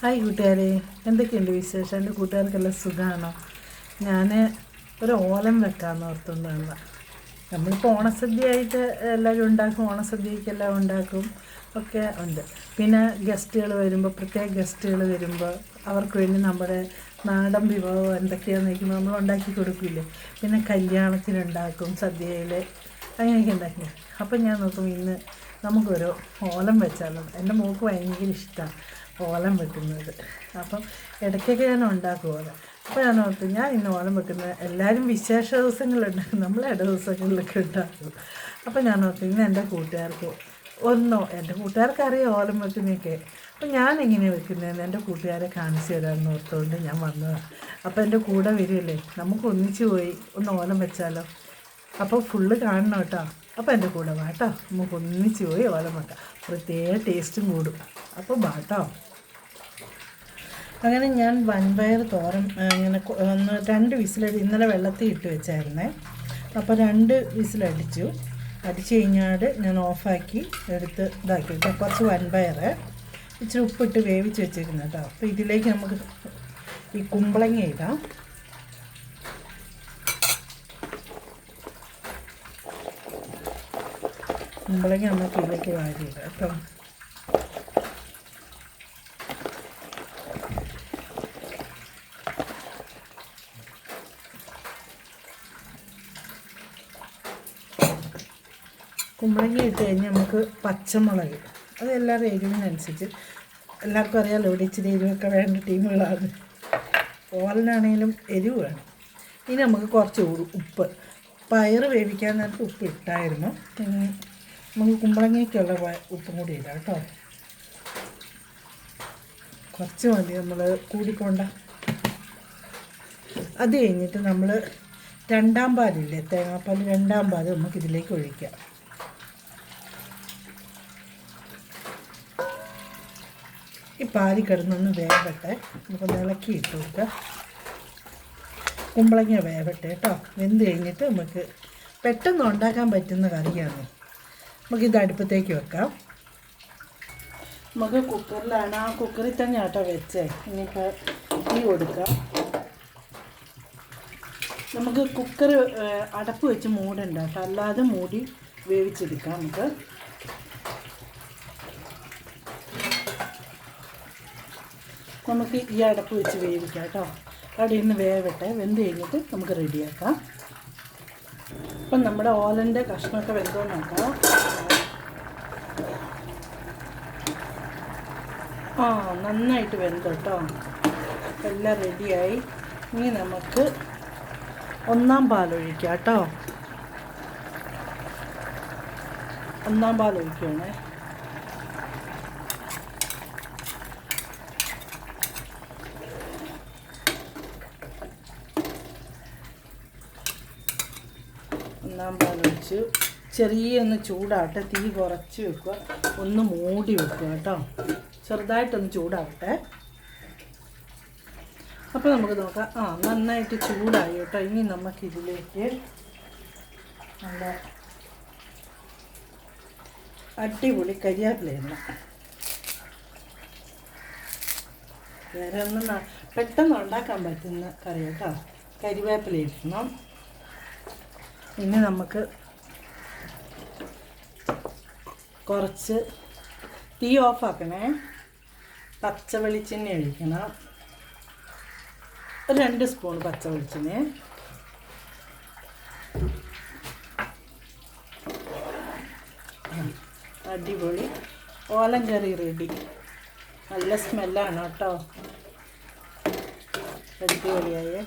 Hi കൂട്ടുകാരെ, എന്തൊക്കെയുണ്ട് വിശേഷം? എൻ്റെ കൂട്ടുകാർക്കെല്ലാം സുഖമാണോ? ഞാൻ ഒരു ഓലം വെക്കാമെന്ന് ഓർത്തുകൊണ്ടാണ്. നമ്മളിപ്പോൾ ഓണസദ്യയായിട്ട് എല്ലാവരും ഉണ്ടാക്കും, ഓണസദ്യക്കെല്ലാം ഉണ്ടാക്കും ഒക്കെ ഉണ്ട്. പിന്നെ ഗസ്റ്റുകൾ വരുമ്പോൾ, പ്രത്യേക ഗസ്റ്റുകൾ വരുമ്പോൾ അവർക്ക് വേണ്ടി നമ്മുടെ നാടൻ വിഭവം എന്തൊക്കെയാണെന്ന് നോക്കുമ്പോൾ നമ്മൾ ഉണ്ടാക്കി കൊടുക്കില്ലേ. പിന്നെ കല്യാണത്തിനുണ്ടാക്കും, സദ്യയിൽ അങ്ങനെയൊക്കെ ഉണ്ടാക്കി. അപ്പം ഞാൻ നോക്കും ഇന്ന് നമുക്കൊരു ഓലം വെച്ചാലോ. എൻ്റെ മോൾക്ക് ഭയങ്കര ഇഷ്ടമാണ് ഓലം വെക്കുന്നത്. അപ്പം ഇടയ്ക്കൊക്കെ ഞാൻ ഉണ്ടാക്കും ഓലം. അപ്പോൾ ഞാൻ ഓർത്തു ഞാൻ ഇന്ന് ഓലം വെക്കുന്നത് എല്ലാവരും വിശേഷ ദിവസങ്ങളുണ്ടാക്കും, നമ്മൾ ഇട ദിവസങ്ങളിലൊക്കെ ഉണ്ടാക്കും. അപ്പോൾ ഞാൻ ഓർത്തു ഇന്ന് എൻ്റെ കൂട്ടുകാർക്ക് എൻ്റെ കൂട്ടുകാർക്ക് അറിയാം ഓലം വെക്കുന്നതൊക്കെ. അപ്പോൾ ഞാൻ എങ്ങനെ വെക്കുന്നതെന്ന് എൻ്റെ കൂട്ടുകാരെ കാണിച്ചു തരാമെന്ന് ഓർത്തുകൊണ്ട് ഞാൻ വന്നതാണ്. അപ്പോൾ എൻ്റെ കൂടെ വരുമല്ലേ, നമുക്ക് ഒന്നിച്ച് പോയി ഒന്ന് ഓലം വെച്ചാലോ. അപ്പോൾ ഫുള്ള് കാണണം കേട്ടോ. അപ്പോൾ എൻ്റെ കൂടെ വാ കേട്ടോ, നമുക്ക് ഒന്നിച്ച് പോയി ഓലം വെക്കാം. പ്രത്യേക ടേസ്റ്റും കൂടും. അപ്പോൾ വാ കേട്ടോ. അങ്ങനെ ഞാൻ വൻപയർ തോരൻ ഇങ്ങനെ ഒന്ന് 2 വിസിലടി ഇന്നലെ വെള്ളത്തിൽ ഇട്ട് വെച്ചായിരുന്നേ. അപ്പോൾ 2 വിസിലടിച്ചു. അടിച്ചു കഴിഞ്ഞാൽ ഞാൻ ഓഫാക്കി എടുത്ത് ഇതാക്കി കേട്ടോ. കുറച്ച് വൻപയർ ഇച്ചിരി ഉപ്പിട്ട് വേവിച്ച് വെച്ചിരുന്നു കേട്ടോ. അപ്പോൾ ഇതിലേക്ക് നമുക്ക് ഈ കുമ്പളങ്ങ ഇടാം. കുമ്പളങ്ങ നമുക്ക് ഇതിലേക്ക് വാരിയിടാം കേട്ടോ. കുമ്പളങ്ങ ഇട്ട് കഴിഞ്ഞാൽ നമുക്ക് പച്ചമുളക്, അത് എല്ലാവരും എരിവിനനുസരിച്ച്, എല്ലാവർക്കും അറിയാമല്ലോ ഇവിടെ ഇച്ചിരി എരിവൊക്കെ വേണ്ട ടീമുകളാണ്. ഓലനാണെങ്കിലും എരിവ് വേണം. ഇനി നമുക്ക് കുറച്ച് ഉപ്പ്, പയർ വേവിക്കാൻ നേരത്ത് ഉപ്പ് ഇട്ടായിരുന്നു. നമുക്ക് കുമ്പളങ്ങയ്ക്കുള്ള ഉപ്പും കൂടി ഇടാം കേട്ടോ. കുറച്ച് മതി, നമ്മൾ കൂടിക്കൊണ്ട. അത് കഴിഞ്ഞിട്ട് നമ്മൾ 2ാം പാലില്ലേ, തേങ്ങാപ്പാൽ 2ാം പാൽ നമുക്കിതിലേക്ക് ഒഴിക്കാം. ഈ പാല് കിടന്നൊന്ന് വേവട്ടെ, നമുക്ക് ഇളക്കി ഇട്ട് കൊടുക്കാം. കുമ്പളങ്ങ വേവട്ടെ കേട്ടോ. വെന്ത് കഴിഞ്ഞിട്ട് നമുക്ക് പെട്ടെന്ന് ഉണ്ടാക്കാൻ പറ്റുന്ന കറിയാണ്. നമുക്കിത് അടുപ്പത്തേക്ക് വെക്കാം. നമുക്ക് കുക്കറിലാണ്, ആ കുക്കറിൽ തന്നെ ആട്ടോ വെച്ചേ. ഇനിയിപ്പോൾ തീ കൊടുക്കാം. നമുക്ക് കുക്കർ അടപ്പ് വെച്ച് മൂടണ്ട കേട്ടോ, അല്ലാതെ മൂടി വേവിച്ചെടുക്കാം. നമുക്ക് ഈ അടപ്പ് വെച്ച് വേവിക്കാം കേട്ടോ. അവിടെ ഇന്ന് വേവട്ടെ. വെന്ത് കഴിഞ്ഞിട്ട് നമുക്ക് റെഡിയാക്കാം. അപ്പം നമ്മുടെ ഓലൻ്റെ കഷ്ണമൊക്കെ വെന്തോ നോക്കാം. നന്നായിട്ട് വെന്തു കേട്ടോ. എല്ലാം റെഡിയായി. ഇനി നമുക്ക് 1ാം പാലൊഴിക്കാം കേട്ടോ. 1ാം പാലൊഴിക്കുകയാണേ. പാലൊഴിച്ച് ചെറിയൊന്ന് ചൂടാട്ടെ. തീ കുറച്ച് വെക്കുക, ഒന്ന് മൂടി വെക്കുക കേട്ടോ. ചെറുതായിട്ടൊന്ന് ചൂടാവട്ടെ. അപ്പോൾ നമുക്ക് നോക്കാം. നന്നായിട്ട് ചൂടായി കേട്ടോ. ഇനി നമുക്കിതിലേക്ക് നല്ല അടിപൊളി കരിവേപ്പില, വേറെ ഒന്നും പെട്ടെന്ന് ഉണ്ടാക്കാൻ പറ്റുന്ന കറി കേട്ടോ. കരിവേപ്പില ഇടണം. ഇനി നമുക്ക് കുറച്ച് തീ ഓഫാക്കണേ. പച്ച വെളിച്ചെണ്ണ ഒഴിക്കണം. 2 സ്പൂൺ പച്ച വെളിച്ചെണ്ണ. അടിപൊളി ഓലം കറി റെഡി. നല്ല സ്മെല്ലാണ് കേട്ടോ. അടിപൊളിയായേ.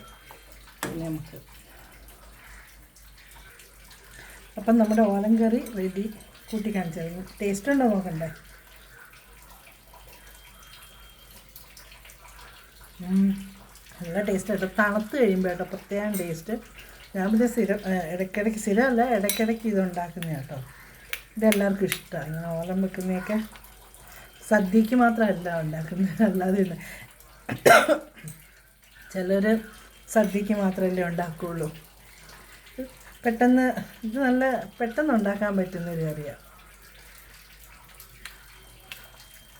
പിന്നെ നമുക്ക് അപ്പം നമ്മുടെ ഓലം കറി റെഡി. കൂട്ടി കാണിച്ചു. ടേസ്റ്റ് ഉണ്ടോ നോക്കണ്ടേ? നല്ല ടേസ്റ്റ് കേട്ടോ. തണുത്ത് കഴിയുമ്പോൾ കേട്ടോ പ്രത്യേകം ടേസ്റ്റ്. ഞാൻ പിന്നെ ഇടയ്ക്കിടയ്ക്ക് സ്ഥിരമല്ല, ഇടയ്ക്കിടയ്ക്ക് ഇതുണ്ടാക്കുന്ന കേട്ടോ. ഇതെല്ലാവർക്കും ഇഷ്ടമാണ് ഇങ്ങനെ ഓലം വെക്കുന്നതൊക്കെ. സദ്യക്ക് മാത്രമല്ല ഉണ്ടാക്കുന്നത്, അല്ലാതെ ചിലർ സദ്യക്ക് മാത്രമല്ലേ ഉണ്ടാക്കുകയുള്ളൂ. ഇത് നല്ല പെട്ടെന്ന് ഉണ്ടാക്കാൻ പറ്റുന്നൊരു കറിയാണ്.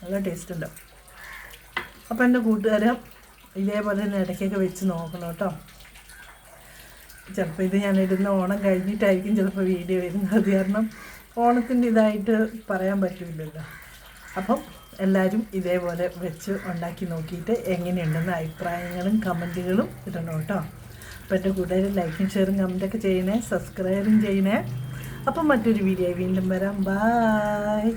നല്ല ടേസ്റ്റ് ഉണ്ടാവും. അപ്പോൾ എൻ്റെ കൂട്ടുകാരും ഇതേപോലെ തന്നെ ഇടയ്ക്കൊക്കെ വെച്ച് നോക്കണം കേട്ടോ. ചിലപ്പോൾ ഇത് ഞാനിടുന്ന ഓണം കഴിഞ്ഞിട്ടായിരിക്കും ചിലപ്പോൾ വീഡിയോ വരുന്നത്. അത് കാരണം ഓണത്തിൻ്റെ ഇതായിട്ട് പറയാൻ പറ്റില്ലല്ലോ. അപ്പം എല്ലാവരും ഇതേപോലെ വെച്ച് ഉണ്ടാക്കി നോക്കിയിട്ട് എങ്ങനെയുണ്ടെന്ന് അഭിപ്രായങ്ങളും കമൻറ്റുകളും ഇടണം കേട്ടോ. അപ്പോൾ എൻ്റെ കൂട്ടുകാർ ലൈക്കും ഷെയറും കമൻറ്റൊക്കെ ചെയ്യണേ, സബ്സ്ക്രൈബും ചെയ്യണേ. അപ്പം മറ്റൊരു വീഡിയോ വീണ്ടും വരാം. ബായ്.